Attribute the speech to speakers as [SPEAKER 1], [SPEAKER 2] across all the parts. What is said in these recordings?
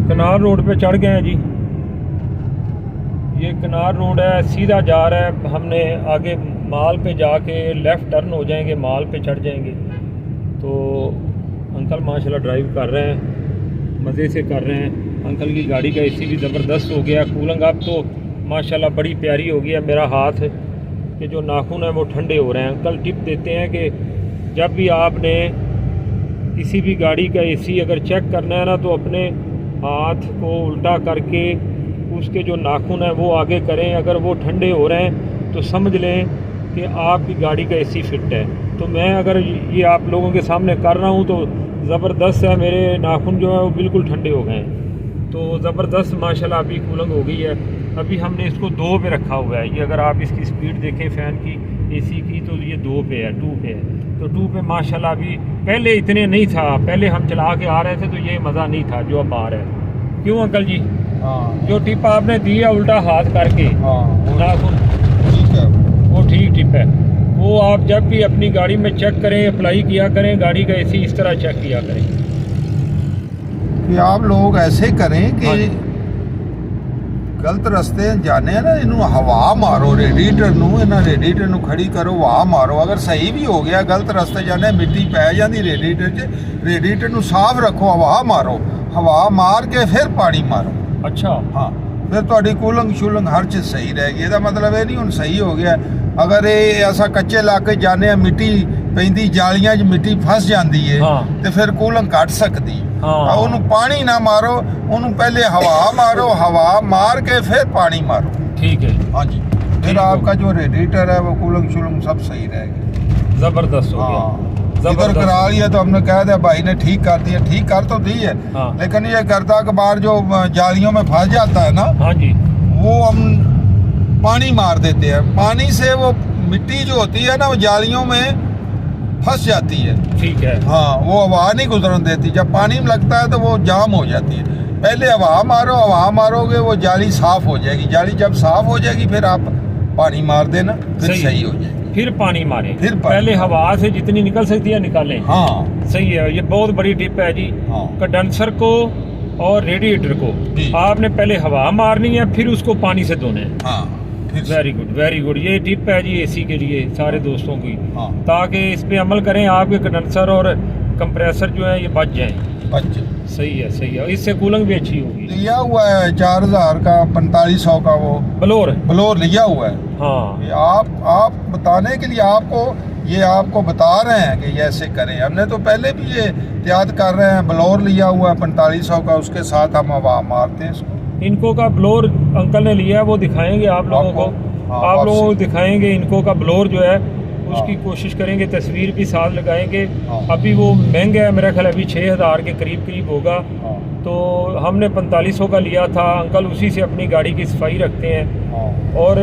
[SPEAKER 1] कनार road पे चढ़ गए हैं जी। ये कनार रोड है, सीधा जा रहा है। हमने आगे माल पे जाके लेफ़्ट टर्न हो जाएंगे, माल पे चढ़ जाएंगे। तो अंकल माशाल्लाह ड्राइव कर रहे हैं, मज़े से कर रहे हैं। अंकल की गाड़ी का एसी भी ज़बरदस्त हो गया। कूलिंग अब तो माशाल्लाह बड़ी प्यारी हो गई है। मेरा हाथ के जो नाखून हैं वो ठंडे हो रहे हैं। अंकल टिप देते हैं कि जब भी आपने किसी भी गाड़ी का एसी अगर चेक करना है ना, तो अपने हाथ को उल्टा करके उसके जो नाखून हैं वो आगे करें। अगर वो ठंडे हो रहे हैं तो समझ लें कि आपकी गाड़ी का एसी फिट है। तो मैं अगर ये आप लोगों के सामने कर रहा हूँ तो ज़बरदस्त है। मेरे नाखून जो है वो बिल्कुल ठंडे हो गए हैं। तो ज़बरदस्त माशाल्लाह अभी कूलिंग हो गई है। अभी हमने इसको 2 पे रखा हुआ है। ये अगर आप इसकी स्पीड देखें फ़ैन की, एसी की, तो ये 2 पे है, 2 पे है। तो 2 पे माशाल्लाह अभी पहले इतने नहीं था। पहले हम चला के आ रहे थे तो ये मज़ा नहीं था जो अब आ रहा है। क्यों अंकल जी?
[SPEAKER 2] हाँ,
[SPEAKER 1] जो टिप आपने दी है उल्टा हाथ करके,
[SPEAKER 2] हाँ,
[SPEAKER 1] नाखून,
[SPEAKER 2] ठीक है।
[SPEAKER 1] वो ठीक टिप है। वो आप जब भी अपनी गाड़ी में चेक करें, अप्लाई किया करें, गाड़ी का एसी इस तरह चेक किया करें
[SPEAKER 2] कि आप लोग ऐसे करें कि
[SPEAKER 1] हाँ जी।
[SPEAKER 2] गलत रस्ते जाने ना, इनू हवा मारो रेਡੀਏਟਰ ਨੂੰ, ਇਹਨਾਂ ਰੇਡੀਏਟਰ ਨੂੰ ਖੜੀ ਕਰੋ, ਹਵਾ ਮਾਰੋ। ਅਗਰ ਸਹੀ ਵੀ ਹੋ ਗਿਆ, ਗਲਤ ਰਸਤੇ ਜਾਣੇ, ਮਿੱਟੀ ਪੈ ਜਾਂਦੀ ਰੇਡੀਏਟਰ 'ਚ, ਰੇਡੀਏਟਰ ਨੂੰ ਸਾਫ਼ ਰੱਖੋ, ਹਵਾ ਮਾਰੋ, ਹਵਾ ਮਾਰ ਕੇ ਫਿਰ ਪਾਣੀ ਮਾਰੋ।
[SPEAKER 1] अच्छा,
[SPEAKER 2] ਹਾਂ, ਫਿਰ ਤੁਹਾਡੀ ਕੂਲਿੰਗ ਸ਼ੂਲਿੰਗ ਹਰ ਚੀਜ਼ ਸਹੀ ਰਹੇਗੀ। ਇਹਦਾ ਮਤਲਬ ਇਹ ਨਹੀਂ ਹੁਣ ਸਹੀ ਹੋ ਗਿਆ। ਅਗਰ ਇਹ ਅਸਾਂ ਕੱਚੇ ਇਲਾਕੇ ਜਾਣੇ ਆ, ਮਿੱਟੀ ਪੈਂਦੀ, ਜਾਲੀਆਂ 'ਚ ਮਿੱਟੀ ਫਸ ਜਾਂਦੀ ਹੈ,
[SPEAKER 1] ਹਾਂ।
[SPEAKER 2] ਤੇ ਫਿਰ ਕੂਲਿੰਗ ਘਟ ਸਕਦੀ।
[SPEAKER 1] हाँ
[SPEAKER 2] ਉਹਨੂੰ ਪਾਣੀ ਨਾ ਮਾਰੋ, ਉਹਨੂੰ ਪਹਿਲੇ ਹਵਾ ਮਾरो, हवा मार के फिर पानी मारो।
[SPEAKER 1] ठीक है,
[SPEAKER 2] हाँ जी,
[SPEAKER 1] ठीक
[SPEAKER 2] फिर
[SPEAKER 1] हो
[SPEAKER 2] आपका जो रेडिएटर है वो कूलिंग शूलिंग सब सही रहेगी।
[SPEAKER 1] ज़बरदस्त हो गया।
[SPEAKER 2] हाँ, इधर
[SPEAKER 1] ज़बरदस्त।
[SPEAKER 2] करा लिया तो हमने कह दिया भाई ने ठीक कर दिया, ठीक कर तो दी है,
[SPEAKER 1] हाँ।
[SPEAKER 2] लेकिन ये गर्दा कबार जो जालियों में फंस जाता है ना,
[SPEAKER 1] हाँ जी,
[SPEAKER 2] वो हम पानी मार देते हैं। पानी से वो मिट्टी जो होती है ना, वो जालियों में फंस जाती है।
[SPEAKER 1] ठीक है।
[SPEAKER 2] हाँ, वो हवा नहीं गुजरन देती। जब पानी में लगता है तो वो जाम हो जाती है। पहले हवा मारो, हवा मारोगे वो जाली साफ हो जाएगी। जाली जब साफ हो जाएगी फिर आप पानी मार देना, फिर सही हो जाएगी।
[SPEAKER 1] फिर पानी मारें,
[SPEAKER 2] फिर पानी।
[SPEAKER 1] पहले हवा से जितनी निकल सकती है निकालें।
[SPEAKER 2] हाँ,
[SPEAKER 1] सही है, ये बहुत बड़ी टिप है जी।
[SPEAKER 2] हाँ।
[SPEAKER 1] कंडेंसर को और रेडिएटर को
[SPEAKER 2] जी।
[SPEAKER 1] आपने पहले हवा मारनी है, फिर उसको पानी से धोना है।
[SPEAKER 2] हाँ, फिर
[SPEAKER 1] वेरी गुड, वेरी गुड। ये टिप है जी एसी के लिए सारे दोस्तों की,
[SPEAKER 2] हाँ,
[SPEAKER 1] ताकि इस पे अमल करें, आपके कंडेंसर और कंप्रेसर जो है ये बच जाएं।
[SPEAKER 2] बच्चे
[SPEAKER 1] सही है, सही है। इससे कूलिंग भी अच्छी होगी।
[SPEAKER 2] लिया हुआ है 4000 का, 4500 का वो ब्लोर लिया हुआ है।
[SPEAKER 1] हाँ,
[SPEAKER 2] ये आप बताने के लिए आपको बता रहे हैं कि ये ऐसे करें। हमने तो पहले भी ये एहतियात कर रहे हैं। ब्लोर लिया हुआ है 4500 का, उसके साथ हम हवा मारते हैं इसको।
[SPEAKER 1] इनको का ब्लोर अंकल ने लिया है, वो दिखाएंगे आप लोगों को।
[SPEAKER 2] हाँ,
[SPEAKER 1] आप लोगों को
[SPEAKER 2] वापसी।
[SPEAKER 1] दिखाएंगे इनको का ब्लोर जो है उसकी
[SPEAKER 2] हाँ।
[SPEAKER 1] कोशिश करेंगे, तस्वीर भी साथ लगाएंगे।
[SPEAKER 2] हाँ।
[SPEAKER 1] अभी वो महंगा है, मेरा ख्याल अभी 6000 के करीब होगा।
[SPEAKER 2] हाँ,
[SPEAKER 1] तो हमने 4500 का लिया था। अंकल उसी से अपनी गाड़ी की सफाई रखते हैं।
[SPEAKER 2] हाँ,
[SPEAKER 1] और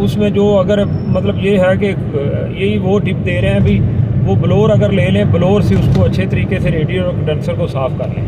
[SPEAKER 1] उसमें जो अगर मतलब ये है कि यही वो टिप दे रहे हैं भी, वो ब्लोर अगर ले लें, ब्लोर से उसको अच्छे तरीके से रेडिएटर और कंडेंसर को साफ़ कर लें।